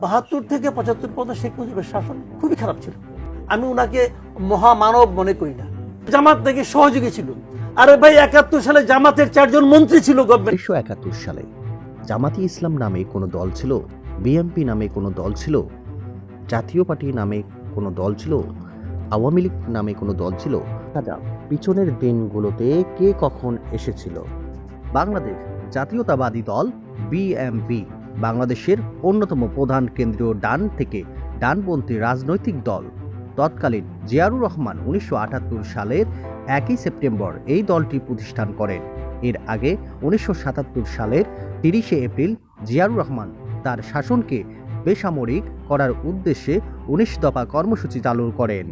৭২ থেকে ৭৫ পর্যন্ত শেখ মুজিবের শাসন খুবই খারাপ ছিল। আমি উনাকে মহামানব মনে করি না। জামাত নাকি সহযোগী ছিল। আরে ভাই ৭১ সালে জামাতের 4 জন মন্ত্রী ছিল গভর্নমেন্ট। ১৯৭১ সালে জামাতি ইসলাম নামে কোনো দল ছিল, বিএনপি নামে কোনো দল ছিল, জাতীয় পার্টি নামে কোনো দল ছিল, আওয়ামী লীগ নামে কোনো দল ছিল। পিছনের দিনগুলোতে কে কখন এসেছিল? বাংলাদেশ জাতীয়তাবাদী দল বিএমপি বাংলাদেশের অন্যতম প্রধান কেন্দ্রীয় ডান থেকে ডানপন্থী রাজনৈতিক দল। তৎকালীন জিয়াউর রহমান ১৯৭৮ সালের ১ সেপ্টেম্বর এই দলটি প্রতিষ্ঠান করেন। এর আগে ১৯৭৭ সালের ৩০ এপ্রিল জিয়াউর রহমান তার শাসনকে বেসামরিক করার উদ্দেশ্যে ১৯ দফা কর্মসূচি চালু করেন।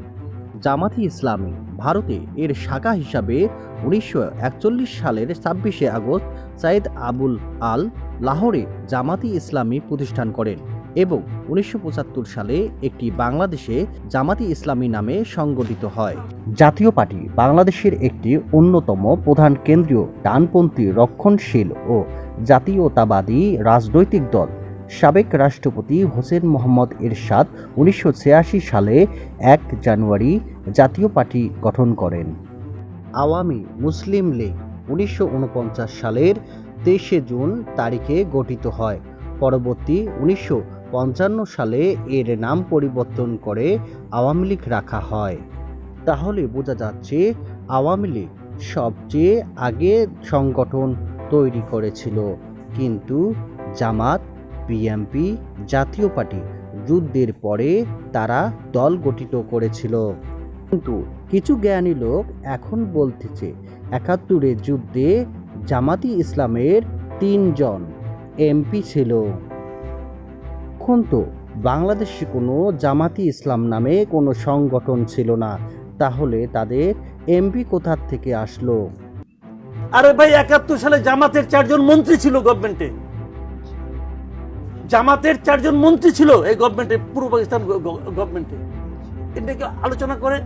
জামাতি ইসলামী ভারতে এর শাখা হিসাবে ১৯৪১ সালের ২৬ আগস্ট সাইদ আবুল আল লাহোরে জামাতি ইসলামী প্রতিষ্ঠান করেন এবং ১৯৭৫ সালে একটি বাংলাদেশে জামাতি ইসলামী নামে সংগঠিত হয়। জাতীয় পার্টি বাংলাদেশের একটি অন্যতম প্রধান কেন্দ্রীয় ডানপন্থী রক্ষণশীল ও জাতীয়তাবাদী রাজনৈতিক দল। সাবেক রাষ্ট্রপতি হোসেন মোহাম্মদ এরশাদ ১৯৮৬ সালে ১ জানুয়ারি জাতীয় পার্টি গঠন করেন। আওয়ামী মুসলিম লীগ ১৯৪৯ সালের ২৩ জুন তারিখে গঠিত হয়। পরবর্তী ১৯৫৫ সালে এর নাম পরিবর্তন করে আওয়ামী লীগ রাখা হয়। তাহলে বোঝা যাচ্ছে আওয়ামী লীগ সবচেয়ে আগে সংগঠন তৈরি করেছিল, কিন্তু জামাত, বিএনপি, জাতীয় পার্টি যুদ্ধের পরে তারা দল গঠিত করেছিল। কিন্তু কিছু জ্ঞানী লোক এখন বলতেছে ৭১-এর যুদ্ধে জামাতি ইসলামের ৩ জন এমপি ছিল। এখন তো বাংলাদেশে কোনো জামাতি ইসলাম নামে কোনো সংগঠন ছিল না, তাহলে তাদের এমপি কোথা থেকে আসলো? আরে ভাই ৭১ সালে জামাতের 4 জন মন্ত্রী ছিল গভর্নমেন্টে। জামাতের 4 জন মন্ত্রী ছিল এই গভর্নমেন্টে, পূর্ব পাকিস্তান গভর্নমেন্টে। এটাকে আলোচনা করে